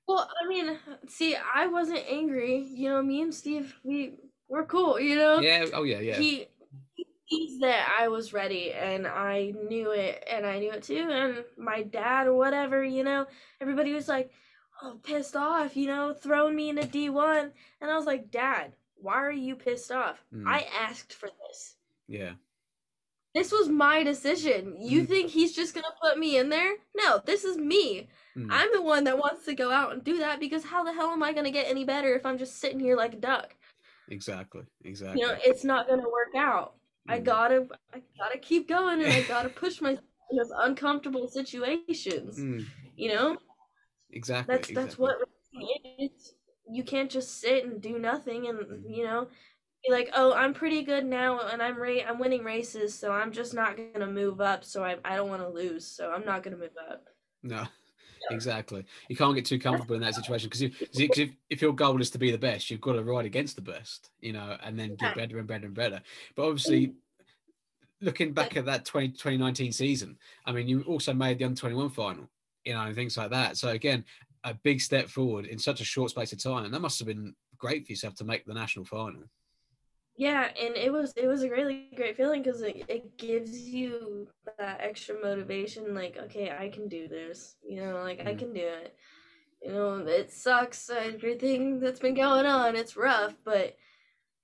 Well, I mean, see, I wasn't angry. Me and Steve, we're cool. Yeah. Oh yeah. Yeah. He sees that I was ready, and I knew it, and I knew it too. And my dad or whatever, everybody was like, "Oh, pissed off," throwing me into D1, and I was like, "Dad, why are you pissed off? I asked for this. Yeah. This was my decision. You think he's just gonna put me in there? No, this is me. I'm the one that wants to go out and do that, because how the hell am I gonna get any better if I'm just sitting here like a duck?" Exactly. It's not gonna work out. I gotta keep going, and I gotta push myself in those uncomfortable situations. Exactly. That's what racing is. You can't just sit and do nothing, and be like, "Oh, I'm pretty good now, and I'm winning races, so I'm just not gonna move up. So I don't want to lose, so I'm not gonna move up." No. Exactly. You can't get too comfortable in that situation, because if your goal is to be the best, you've got to ride against the best, and then get better and better and better. But obviously, looking back at that 2019 season, I mean, you also made the under-21 final, and things like that. So again, a big step forward in such a short space of time, and that must have been great for yourself to make the national final. Yeah, and it was a really great feeling, because it gives you that extra motivation, like, okay, I can do this, I can do it. It sucks, everything that's been going on, it's rough, but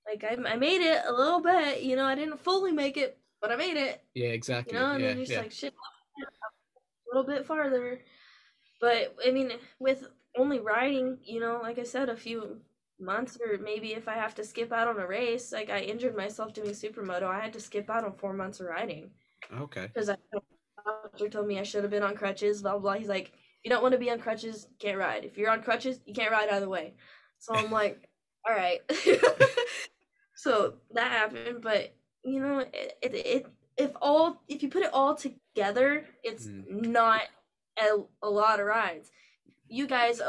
like I made it a little bit, I didn't fully make it, but I made it. Yeah, exactly. And then you're just like, shit, a little bit farther. But I mean, with only riding, like I said, a few months, or maybe if I have to skip out on a race, like I injured myself doing supermoto, I had to skip out on 4 months of riding. Okay. Because the doctor told me I should have been on crutches, blah, blah, blah. He's like, "If you don't want to be on crutches, you can't ride. If you're on crutches, you can't ride either way." So I'm like, all right. So that happened, but if you put it all together, it's not a lot of rides. You guys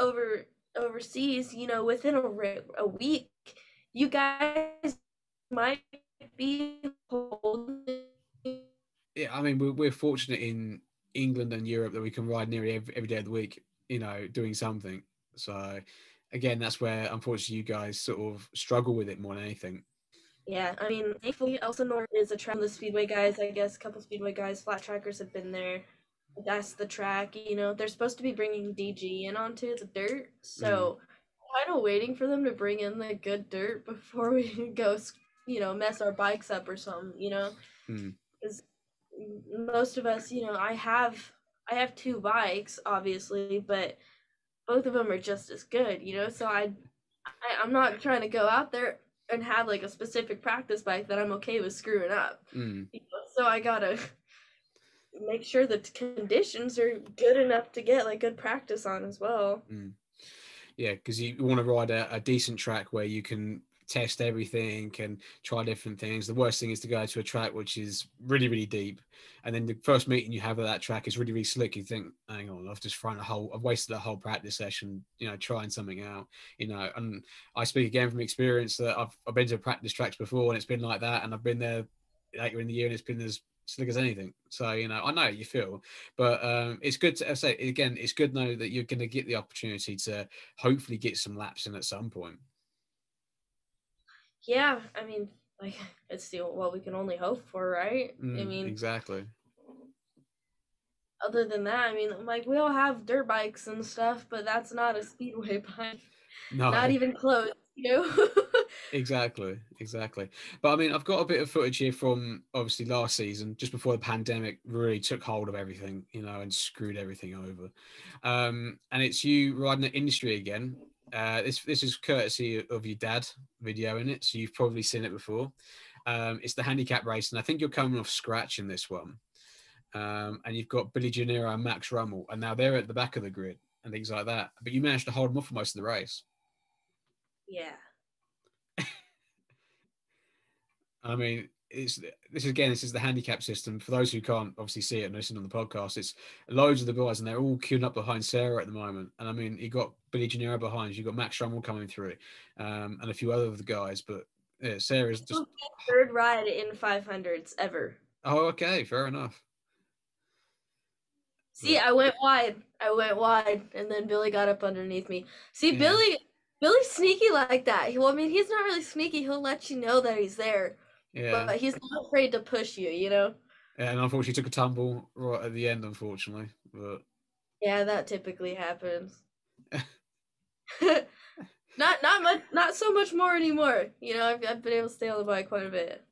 overseas, within a week, you guys might be holding. Yeah, I mean, we're fortunate in England and Europe that we can ride nearly every day of the week, doing something. So again, that's where unfortunately you guys sort of struggle with it more than anything. Yeah, I mean, thankfully Elsinore is a track. The Speedway guys, I guess a couple Speedway guys, flat trackers have been there. That's the track, they're supposed to be bringing DG in onto the dirt, so kind of waiting for them to bring in the good dirt before we go, mess our bikes up or something, because most of us, I have 2 bikes, obviously, but both of them are just as good, so I'm not trying to go out there and have like a specific practice bike that I'm okay with screwing up. So I gotta make sure the conditions are good enough to get like good practice on as well. Yeah, because you want to ride a decent track where you can test everything and try different things. The worst thing is to go to a track which is really, really deep, and then the first meeting you have of that track is really, really slick. You think, hang on, I've wasted a whole practice session, trying something out, and I speak again from experience that I've been to practice tracks before and it's been like that, and I've been there later in the year and it's been as slick as anything. So I know how you feel, but it's good to say again, it's good to know that you're going to get the opportunity to hopefully get some laps in at some point. Yeah, I mean, like, it's what we can only hope for, right? I mean, exactly. Other than that, I mean, like, we all have dirt bikes and stuff, but that's not a Speedway bike. No, not even close. Exactly. But I mean, I've got a bit of footage here from obviously last season, just before the pandemic really took hold of everything, and screwed everything over. And it's you riding at Industry again. This is courtesy of your dad video in it, so you've probably seen it before. It's the handicap race, and I think you're coming off scratch in this one. And you've got Billy Gennaro and Max Rummel, and now they're at the back of the grid and things like that. But you managed to hold them off for most of the race. Yeah. I mean, this is the handicap system. For those who can't obviously see it and listen on the podcast, it's loads of the guys, and they're all queuing up behind Sarah at the moment. And I mean, you got Billy Gennaro behind you, got Max Rummel coming through, and a few other of the guys. But Yeah, Sarah's This was just. my third ride in 500s ever. Oh, okay, fair enough. See, But I went wide. I went wide, and then Billy got up underneath me. See, yeah, Billy's sneaky like that. Well, I mean, he's not really sneaky. He'll let you know that he's there, yeah, but he's not afraid to push you, you know? yeah, and unfortunately took a tumble right at the end, unfortunately. But Yeah, that typically happens. Not much, not so much more anymore. You know, I've been able to stay on the bike quite a bit.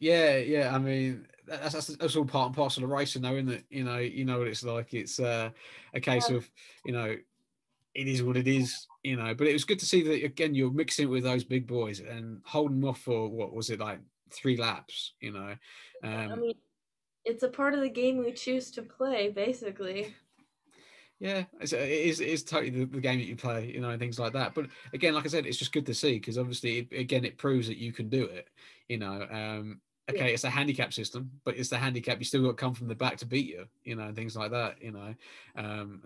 yeah, yeah. I mean, that's all part and parcel of racing, though, isn't it? You know what it's like. It's a case Yeah. of you know it is what it is. But it was good to see that again. You're mixing it with those big boys and holding them off for what was it like 3 laps? I Um, mean, it's a part of the game we choose to play, basically. Yeah, it is totally the game that you play, and things like that. But again, like I said, it's just good to see because obviously, again, it proves that you can do it. Yeah. Okay, it's a handicap system, but it's the handicap you still got to come from the back to beat you, and things like that, and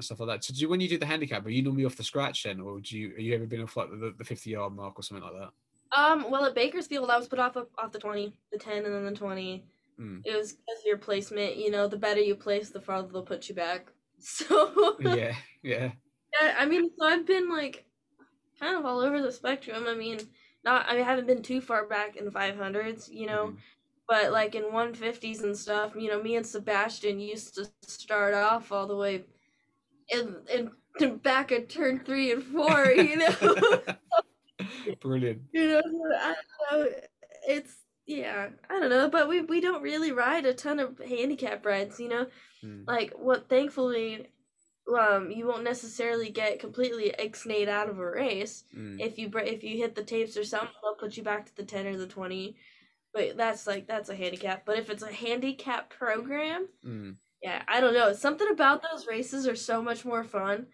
stuff like that. So, when you do the handicap, are you normally off the scratch then, or are you ever been off like the 50-yard mark or something like that? Well, at Bakersfield, I was put off the 20, the 10, and then the 20. Mm. It was because of your placement. You know, the better you place, the farther they'll put you back. So, Yeah, yeah. yeah, I mean, so I've been like kind of all over the spectrum. I haven't been too far back in 500s, you know, Mm-hmm. but like in 150s and stuff, you know, me and Sebastian used to start off all the way in back at turn 3 and 4, you know. Brilliant. You know, I don't know. It's yeah, I don't know, but we don't really ride a ton of handicap rides, you know. Mm. Like what thankfully you won't necessarily get completely ixnayed out of a race. Mm. If you hit the tapes or something, they'll put you back to the 10 or the 20. But that's a handicap. But if it's a handicap program, Mm. yeah, I don't know. Something about those races are so much more fun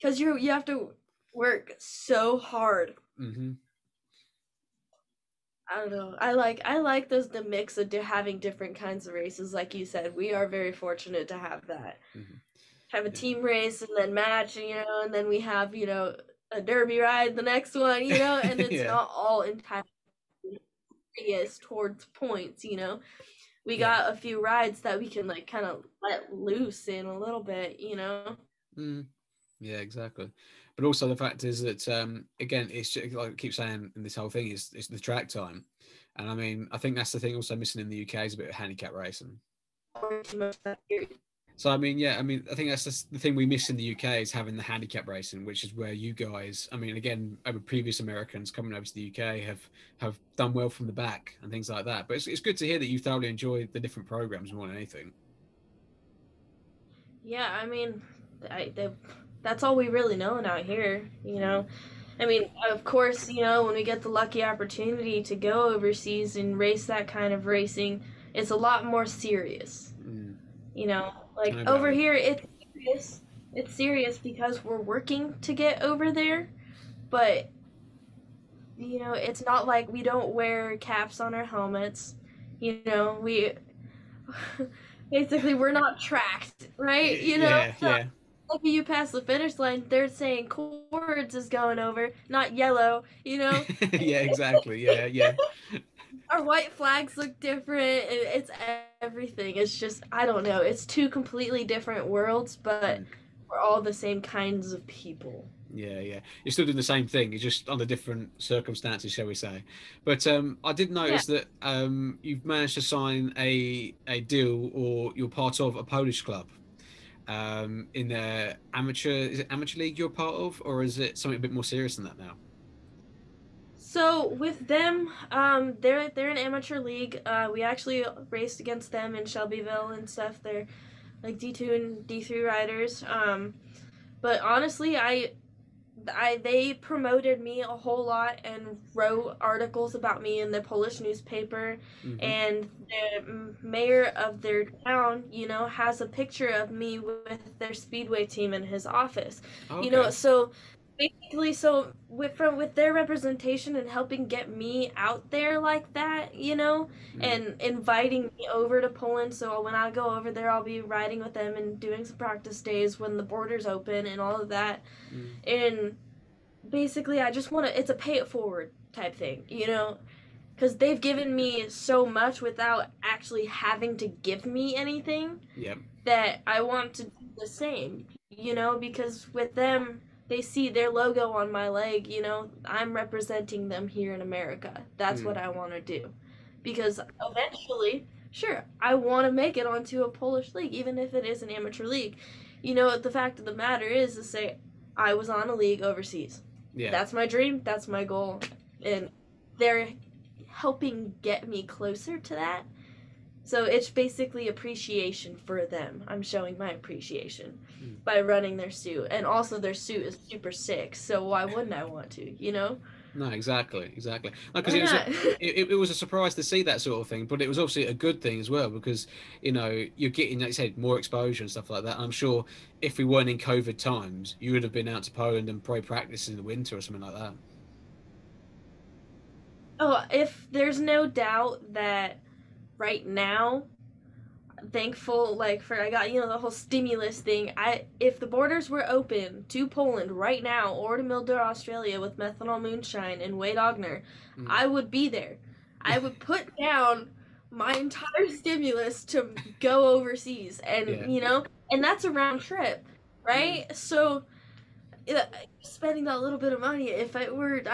because you have to work so hard. Mm-hmm. I don't know. I like the mix of having different kinds of races. Like you said, we are very fortunate to have that. Mm-hmm. Have a Yeah. team race and then match, you know, and then we have, you know, a derby ride the next one, you know, and it's Yeah. not all entirely serious towards points, you know. We Yeah. got a few rides that we can like kind of let loose in a little bit, you know. Mm. Yeah, exactly. But also the fact is that again, it's just, like I keep saying in this whole thing is it's the track time, and I mean I think that's the thing also missing in the UK is a bit of handicap racing. Or too much that period. So I mean, yeah, I mean I think that's the thing we miss in the UK is having the handicap racing, which is where you guys, I mean, again, over previous Americans coming over to the UK have done well from the back and things like that. But it's good to hear that you thoroughly enjoy the different programs more than anything. Yeah, I mean, that's all we really know out here, you know. I mean, of course, you know, when we get the lucky opportunity to go overseas and race that kind of racing, it's a lot more serious. Mm, You know, tell like me about over it. here, it's serious. It's serious because we're working to get over there, but you know, it's not like we don't wear caps on our helmets. You know, we basically we're not tracked, right? You know, Yeah, so yeah, like you pass the finish line, they're saying Cords is going over, not yellow. You know, yeah, exactly. Yeah, yeah. our white flags look different. It's everything. It's just I don't know. It's two completely different worlds, but Mm. we're all the same kinds of people. Yeah, yeah. You're still doing the same thing. You're just under different circumstances, shall we say? But I did Yeah. notice that you've managed to sign a deal, or you're part of a Polish club in their amateur. Is it amateur league you're part of, or is it something a bit more serious than that now? So with them, they're an amateur league. We actually raced against them in Shelbyville and stuff. They're like D2 and D3 riders. But honestly, they promoted me a whole lot and wrote articles about me in the Polish newspaper. Hmm. And the mayor of their town, you know, has a picture of me with their Speedway team in his office. Oh, You know, okay. so basically, so with their representation and helping get me out there like that, you know, Mm, and inviting me over to Poland. So when I go over there, I'll be riding with them and doing some practice days when the borders open and all of that. mm, And basically, I just want to, it's a pay it forward type thing, you know? because they've given me so much without actually having to give me anything. Yep. That I want to do the same, because with them, they see their logo on my leg, I'm representing them here in America. That's what I want to do. Because eventually, sure, I want to make it onto a Polish league, even if it is an amateur league. The fact of the matter is to say, I was on a league overseas. Yeah. That's my dream, that's my goal. And they're helping get me closer to that. So it's basically appreciation for them. I'm showing my appreciation by running their suit. And also their suit is super sick, so why wouldn't I want to? No, exactly. Because Why it was not? it was a surprise to see that sort of thing, but it was obviously a good thing as well because you're getting, like you said, more exposure and stuff like that. I'm sure if we weren't in COVID times, you would have been out to Poland and probably practice in the winter or something like that. Oh, if there's no doubt that right now, thankful like for I got the whole stimulus thing. If the borders were open to Poland right now or to Mildura, Australia with methanol moonshine and Wade Ogner, I would be there. I would put down my entire stimulus to go overseas, and and that's a round trip, right? So spending that little bit of money, if I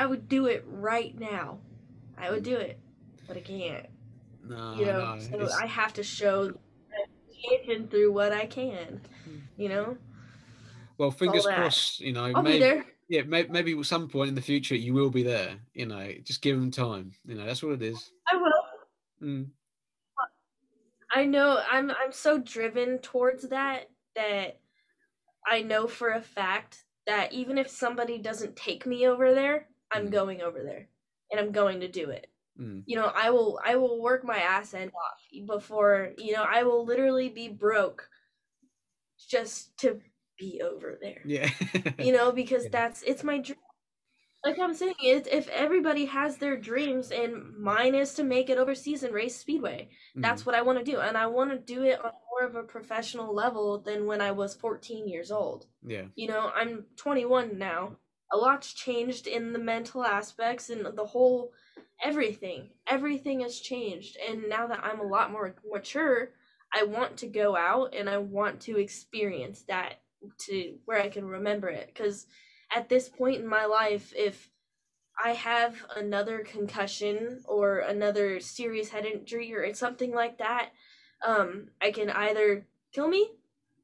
would do it right now. I would do it, but I can't. No, So I have to show appreciation through what I can. Well, fingers that. crossed. I'll be maybe there. yeah, maybe at some point in the future you will be there. Just give them time. That's what it is. I will. Mm. I know. I'm so driven towards that I know for a fact that even if somebody doesn't take me over there, I'm going over there, and I'm going to do it. I will work my ass end off before, I will literally be broke just to be over there. Yeah. Because it's my dream. Like I'm saying, if everybody has their dreams, and mine is to make it overseas and race Speedway, that's what I want to do. And I want to do it on more of a professional level than when I was 14 years old. Yeah. I'm 21 now. A lot's changed in the mental aspects and the whole everything. Everything has changed. And now that I'm a lot more mature, I want to go out and I want to experience that to where I can remember it. Because at this point in my life, if I have another concussion or another serious head injury or something like that, I can either kill me,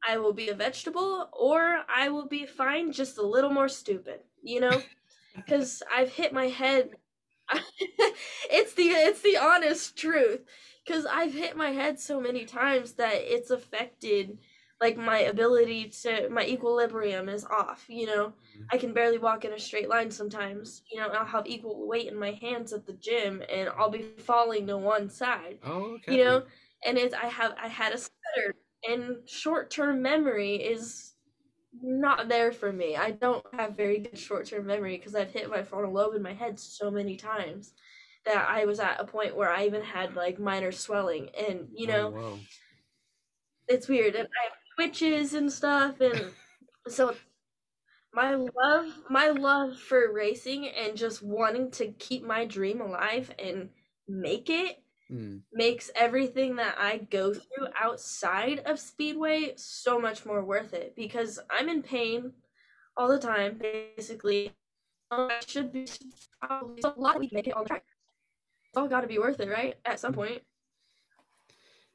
I will be a vegetable, or I will be fine, just a little more stupid, because I've hit my head. It's the honest truth, because I've hit my head so many times that it's affected, like, my ability to, my equilibrium is off. I can barely walk in a straight line sometimes. I'll have equal weight in my hands at the gym and I'll be falling to one side. Oh, okay. And I had a stutter, and short-term memory is not there for me. I don't have very good short-term memory because I've hit my frontal lobe in my head so many times that I was at a point where I even had like minor swelling, and wow. It's weird, and I have twitches and stuff, and so my love for racing and just wanting to keep my dream alive and make it makes everything that I go through outside of Speedway so much more worth it, because I'm in pain all the time, basically. I should be probably a lot to make it on the track. It's all got to be worth it, right? At some point.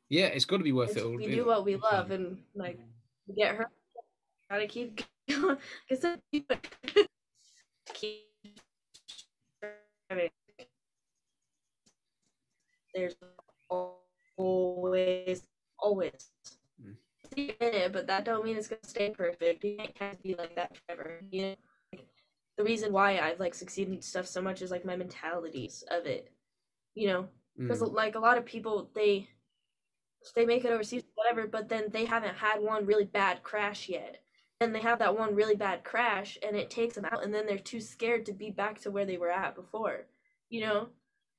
Yeah, it's got to be worth it. We do what we love, and like we get hurt. Gotta keep going. Keep there's always in it, but that don't mean it's gonna stay perfect. You can't be like that forever. The reason why I've like succeeded in stuff so much is like my mentalities of it. Because like a lot of people, they make it overseas, whatever, but then they haven't had one really bad crash yet. And they have that one really bad crash, and it takes them out, and then they're too scared to be back to where they were at before.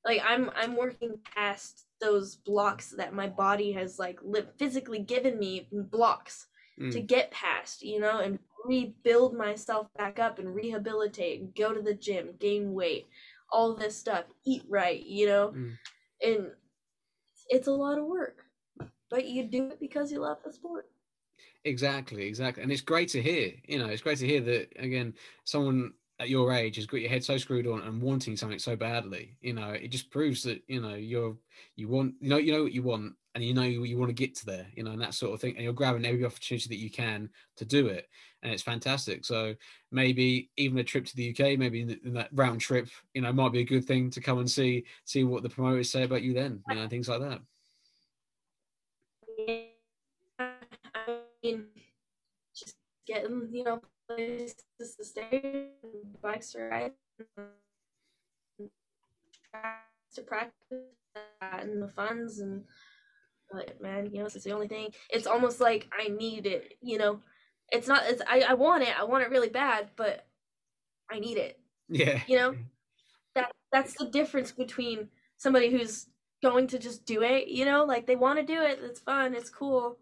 Like I'm working past those blocks that my body has like physically given me blocks to get past, and rebuild myself back up and rehabilitate and go to the gym, gain weight, all this stuff, eat right, and it's a lot of work, but you do it because you love the sport. Exactly, and it's great to hear. It's great to hear that again. Someone at your age has got your head so screwed on and wanting something so badly. It just proves that you want you know what you want, and you want to get to there. And that sort of thing, and you're grabbing every opportunity that you can to do it, and it's fantastic. So maybe even a trip to the UK, maybe in that round trip, might be a good thing to come and see what the promoters say about you then. Things like that. Yeah, I mean, just getting places to stay, bikes to ride, to practice, and the funds, and but man, it's the only thing. It's almost like I need it. It's not. I want it. I want it really bad, but I need it. Yeah. You know that's the difference between somebody who's going to just do it. Like they want to do it. It's fun. It's cool,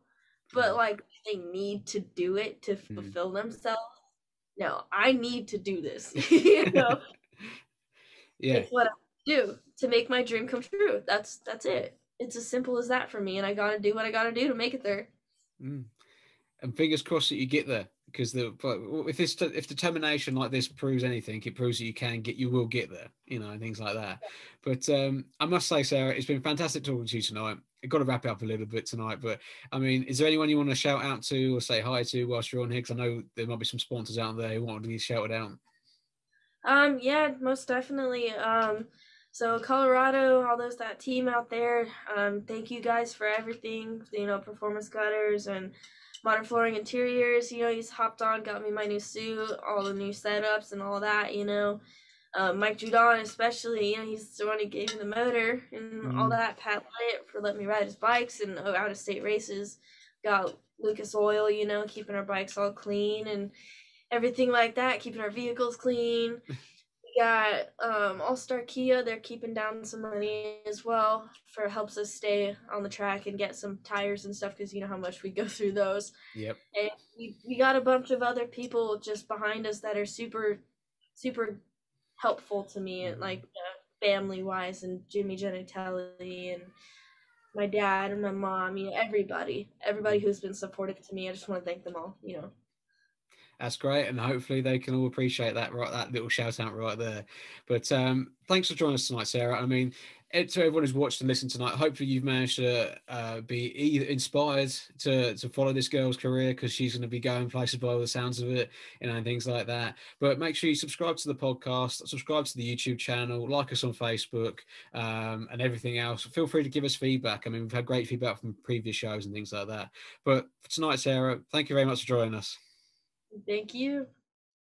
but like they need to do it to fulfill themselves. No, I need to do this. Yeah. It's what I do to make my dream come true. That's it. It's as simple as that for me, and I gotta do what I gotta do to make it there. And fingers crossed that you get there, because if determination like this proves anything, it proves that you will get there, and things like that. But I must say, Sarah, it's been fantastic talking to you tonight. I've got to wrap it up a little bit tonight, but I mean, is there anyone you want to shout out to or say hi to whilst you're on here? Because I know there might be some sponsors out there who want to be shouted out. Yeah, most definitely. So Colorado, all those that team out there, thank you guys for everything. Performance gutters and modern flooring interiors. He's hopped on, got me my new suit, all the new setups and all that. Mike Judon especially. He's the one who gave me the motor and all that. Pat Litt for letting me ride his bikes and out of state races. Got Lucas Oil, keeping our bikes all clean and everything like that, keeping our vehicles clean. We got All Star Kia. They're keeping down some money as well for helps us stay on the track and get some tires and stuff, because you know how much we go through those. Yep. And we got a bunch of other people just behind us that are super super helpful to me, like family wise, and Jimmy Genitelli and my dad and my mom. Everybody who's been supportive to me. I just want to thank them all. That's great, and hopefully they can all appreciate that little shout out right there. But thanks for joining us tonight, Sarah. I mean, to everyone who's watched and listened tonight, hopefully you've managed to be inspired to follow this girl's career, because she's going to be going places by all the sounds of it, and things like that. But make sure you subscribe to the podcast, subscribe to the YouTube channel, like us on Facebook, and everything else. Feel free to give us feedback. I mean, we've had great feedback from previous shows and things like that. But for tonight, Sarah, thank you very much for joining us. Thank you.